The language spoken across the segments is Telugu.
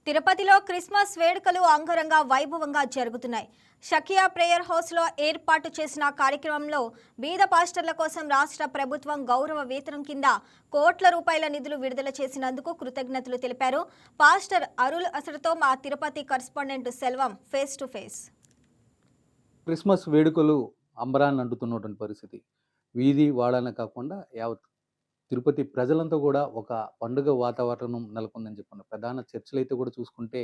తిరుపతిలో క్రిస్మస్ వేడుకలు అంగరంగ వైభవంగా జరుగుతున్నాయి. షకియా ప్రేయర్ హౌస్లో ఏర్పాటు చేసిన కార్యక్రమంలో బీద పాస్టర్ల కోసం రాష్ట్ర ప్రభుత్వం గౌరవ వేతనం కింద కోట్ల రూపాయల నిధులు విడుదల చేసినందుకు కృతజ్ఞతలు తెలిపారు. పాస్టర్ అరుల్ అసర్తో మా Tirupati correspondent Selvam face to face. Christmas వేడుకలు అంబరాన్ని అంటుతున్నటువంటి పరిస్థితి. వీధి వాడనే కాకుండా యావత్ తిరుపతి ప్రజలంతా కూడా ఒక పండుగ వాతావరణం నెలకొందని చెప్పన్నారు. ప్రధాన చర్చిలైతే కూడా చూసుకుంటే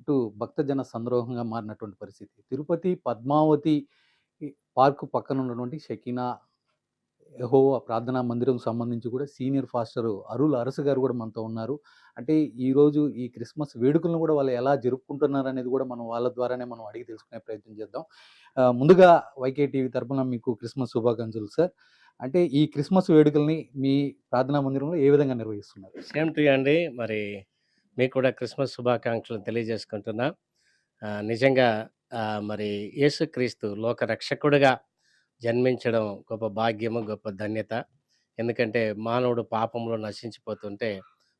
ఇటు భక్తజన సంద్రోహంగా మారినటువంటి పరిస్థితి. తిరుపతి పద్మావతి పార్కు పక్కన ఉన్నటువంటి షకీనా యెహోవా ప్రార్థనా మందిరం సంబంధించి కూడా సీనియర్ పాస్టర్ అరుల్ అరసు గారు కూడా మనతో ఉన్నారు. అంటే ఈరోజు ఈ క్రిస్మస్ వేడుకలను కూడా వాళ్ళు ఎలా జరుపుకుంటున్నారనేది కూడా మనం వాళ్ళ ద్వారానే మనం అడిగి తెలుసుకునే ప్రయత్నం చేద్దాం. ముందుగా వైకే టీవీ తరపున మీకు క్రిస్మస్ శుభాకాంక్షలు సార్. అంటే ఈ క్రిస్మస్ వేడుకల్ని మీ ప్రార్థనా మందిరంలో ఏ విధంగా నిర్వహిస్తున్నారు? సేమ్ టు యూ అండి. మరి మీకు కూడా క్రిస్మస్ శుభాకాంక్షలు తెలియజేసుకుంటున్నా. నిజంగా మరి యేసుక్రీస్తు లోక రక్షకుడిగా జన్మించడం గొప్ప భాగ్యము, గొప్ప ధన్యత. ఎందుకంటే మానవుడు పాపంలో నశించిపోతుంటే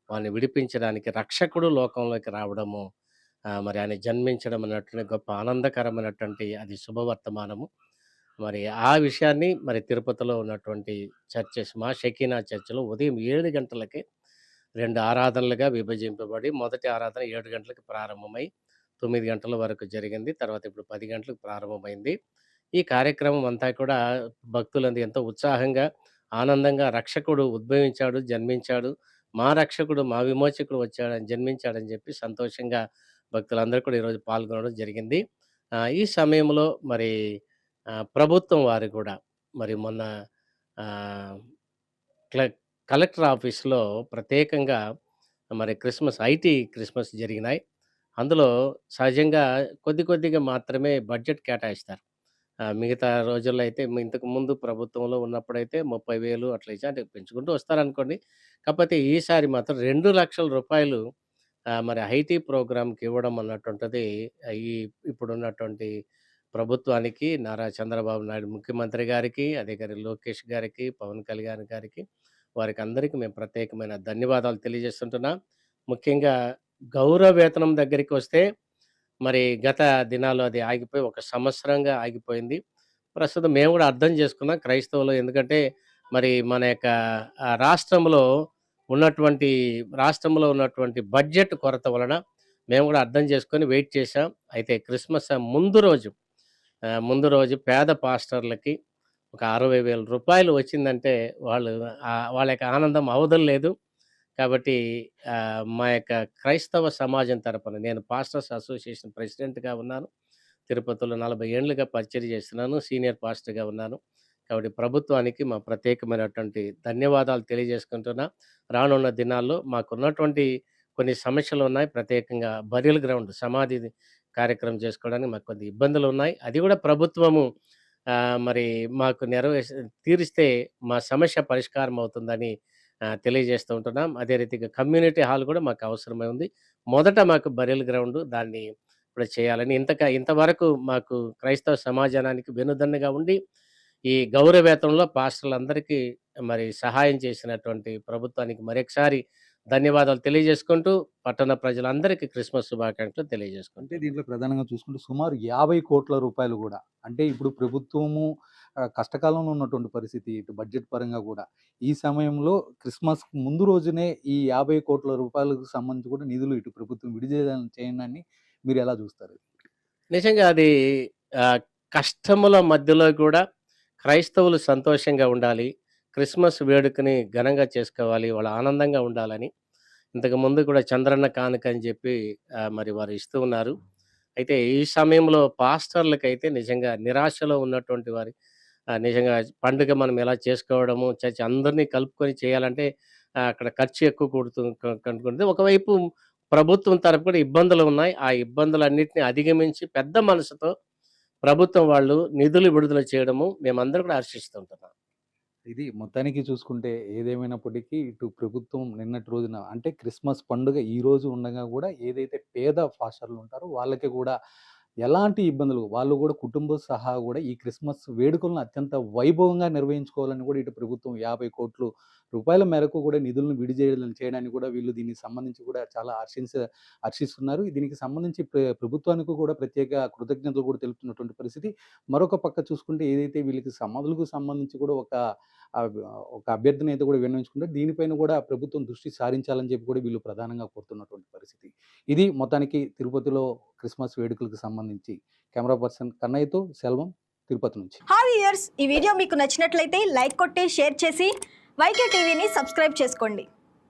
వాడిని విడిపించడానికి రక్షకుడు లోకంలోకి రావడము, మరి ఆయన జన్మించడం అన్నటువంటి గొప్ప ఆనందకరమైనటువంటి అది శుభవర్తమానము. మరి ఆ విషయాన్ని మరి తిరుపతిలో ఉన్నటువంటి చర్చెస్ మా షకీనా చర్చిలో ఉదయం 7 గంటలకే 2 ఆరాధనలుగా విభజింపబడి మొదటి ఆరాధన 7 గంటలకు ప్రారంభమై 9 గంటల వరకు జరిగింది. తర్వాత ఇప్పుడు 10 గంటలకు ప్రారంభమైంది. ఈ కార్యక్రమం అంతా కూడా భక్తులందు ఎంతో ఉత్సాహంగా, ఆనందంగా రక్షకుడు ఉద్భవించాడు, జన్మించాడు. మా రక్షకుడు, మా విమోచకుడు వచ్చాడని జన్మించాడని చెప్పి సంతోషంగా భక్తులందరూ కూడా ఈరోజు పాల్గొనడం జరిగింది. ఈ సమయంలో మరి ప్రభుత్వం వారు కూడా మరి మొన్న ఆహ్, క్ల కలెక్టర్ ఆఫీస్‌లో ప్రత్యేకంగా మరి ఐటీ క్రిస్మస్ జరిగినాయి. అందులో సహజంగా కొద్దిగా మాత్రమే బడ్జెట్ కేటాయిస్తారు. మిగతా రోజుల్లో అయితే ఇంతకుముందు ప్రభుత్వంలో ఉన్నప్పుడైతే 30,000 అట్లా ఇచ్చి అంటే పెంచుకుంటూ వస్తారనుకోండి. కాకపోతే ఈసారి మాత్రం రూ. 2,00,000 మరి ఐటీ ప్రోగ్రామ్‌కి ఇవ్వడం అన్నటువంటిది ఈ ఇప్పుడున్నటువంటి ప్రభుత్వానికి, నారా చంద్రబాబు నాయుడు ముఖ్యమంత్రి గారికి, అదే గారి లోకేష్ గారికి, పవన్ కళ్యాణ్ గారికి, వారికి అందరికీ మేము ప్రత్యేకమైన ధన్యవాదాలు తెలియజేస్తుంటున్నాం. ముఖ్యంగా గౌరవ వేతనం దగ్గరికి వస్తే మరి గత దినాల్లో అది ఆగిపోయి ఒక సంవత్సరంగా ఆగిపోయింది. ప్రస్తుతం మేము కూడా అర్థం చేసుకున్నాం క్రైస్తవులు. ఎందుకంటే మరి మన యొక్క ఉన్నటువంటి రాష్ట్రంలో ఉన్నటువంటి బడ్జెట్ కొరత వలన మేము కూడా అర్థం చేసుకొని వెయిట్ చేశాం. అయితే క్రిస్మస్ ముందు రోజు పేద పాస్టర్లకి ఒక రూ. 60,000 వచ్చిందంటే వాళ్ళ యొక్క ఆనందం అవధులు లేదు. కాబట్టి మా యొక్క క్రైస్తవ సమాజం తరపున నేను పాస్టర్స్ అసోసియేషన్ ప్రెసిడెంట్‌గా ఉన్నాను. తిరుపతిలో 40 ఏండ్లుగా పరిచర్య చేస్తున్నాను. సీనియర్ పాస్టర్‌గా ఉన్నాను. కాబట్టి ప్రభుత్వానికి మా ప్రత్యేకమైనటువంటి ధన్యవాదాలు తెలియజేసుకుంటున్నా. రానున్న దినాల్లో మాకున్నటువంటి కొన్ని సమస్యలున్నాయి. ప్రత్యేకంగా బరియల్ గ్రౌండ్ సమాధి కార్యక్రమం చేసుకోవడానికి మాకు కొద్ది ఇబ్బందులున్నాయి. అది కూడా ప్రభుత్వము మరి మాకు తీరిస్తే మా సమస్య పరిష్కారం అవుతుందని తెలియజేస్తూ ఉంటున్నాం. అదే రీతిగా కమ్యూనిటీ హాల్ కూడా మాకు అవసరమై ఉంది. మొదట మాకు బరియల్ గ్రౌండ్ దాన్ని ఇప్పుడు చేయాలని ఇంతవరకు మాకు క్రైస్తవ సమాజానికి వెన్నుదన్నుగా ఉండి ఈ గౌరవేతనంలో పాస్టర్లందరికీ మరి సహాయం చేసినటువంటి ప్రభుత్వానికి మరొకసారి ధన్యవాదాలు తెలియజేసుకుంటూ పట్టణ ప్రజలందరికీ క్రిస్మస్ శుభాకాంక్షలు తెలియజేసుకుంటూ అంటే దీంట్లో ప్రధానంగా చూసుకుంటే సుమారు 50,00,00,000 కూడా. అంటే ఇప్పుడు ప్రభుత్వము కష్టకాలంలో ఉన్నటువంటి పరిస్థితి ఇటు బడ్జెట్ పరంగా కూడా. ఈ సమయంలో క్రిస్మస్ ముందు రోజునే ఈ 50,00,00,000 సంబంధించి కూడా నిధులు ఇటు ప్రభుత్వం విడుదల చేయడాన్ని మీరు ఎలా చూస్తారు? నిజంగా అది కష్టముల మధ్యలో కూడా క్రైస్తవులు సంతోషంగా ఉండాలి. క్రిస్మస్ వేడుకని ఘనంగా చేసుకోవాలి. వాళ్ళు ఆనందంగా ఉండాలని ఇంతకుముందు కూడా చంద్రన్న కానుక అని చెప్పి మరి వారు ఇస్తూ ఉన్నారు. అయితే ఈ సమయంలో పాస్టర్లకైతే నిజంగా నిరాశలో ఉన్నటువంటి వారి నిజంగా పండుగ మనం ఎలా చేసుకోవడము, చర్చ్ అందరినీ కలుపుకొని చేయాలంటే అక్కడ ఖర్చు ఎక్కువ కనుకుంటుంది. ఒకవైపు ప్రభుత్వం తరపు కూడా ఇబ్బందులు ఉన్నాయి. ఆ ఇబ్బందులన్నిటిని అధిగమించి పెద్ద మనసుతో ప్రభుత్వం వాళ్ళు నిధులు విడుదల చేయడము మేమందరం కూడా హర్షిస్తుంటున్నాం. ఇది మొత్తానికి చూసుకుంటే ఏదేమైనప్పటికీ ఇటు ప్రభుత్వం నిన్నటి రోజున అంటే క్రిస్మస్ పండుగ ఈరోజు ఉండగా కూడా ఏదైతే పేద పాస్టర్లు ఉంటారో వాళ్ళకి కూడా ఎలాంటి ఇబ్బందులు వాళ్ళు కూడా కుటుంబం సహా కూడా ఈ క్రిస్మస్ వేడుకలను అత్యంత వైభవంగా నిర్వహించుకోవాలని కూడా ఇటు ప్రభుత్వం 50,00,00,000 రూపాయల మేరకు కూడా నిధులను చేయడానికి కూడా వీళ్ళు దీనికి సంబంధించి కూడా చాలా హర్షిస్తున్నారు. దీనికి సంబంధించి ప్రభుత్వానికి కూడా ప్రత్యేక కృతజ్ఞతలు కూడా తెలుపుతున్నటువంటి పరిస్థితి. మరొక పక్క చూసుకుంటే ఏదైతే వీళ్ళకి సమాధులకు సంబంధించి కూడా ఒక అభ్యర్థన అయితే కూడా విన్నవించుకుంటారు. దీనిపైన కూడా ప్రభుత్వం దృష్టి సారించాలని చెప్పి కూడా వీళ్ళు ప్రధానంగా కోరుతున్నటువంటి పరిస్థితి. ఇది మొత్తానికి తిరుపతిలో క్రిస్మస్ వేడుకలకు సంబంధించి. కెమెరా పర్సన్ కన్నయ్యతో సెల్వం, తిరుపతి నుంచి. హాయ్ వ్యూయర్స్, ఈ వీడియో మీకు నచ్చినట్లయితే లైక్ కొట్టి షేర్ చేసి వైకే టీవీని సబ్స్క్రైబ్ చేసుకోండి.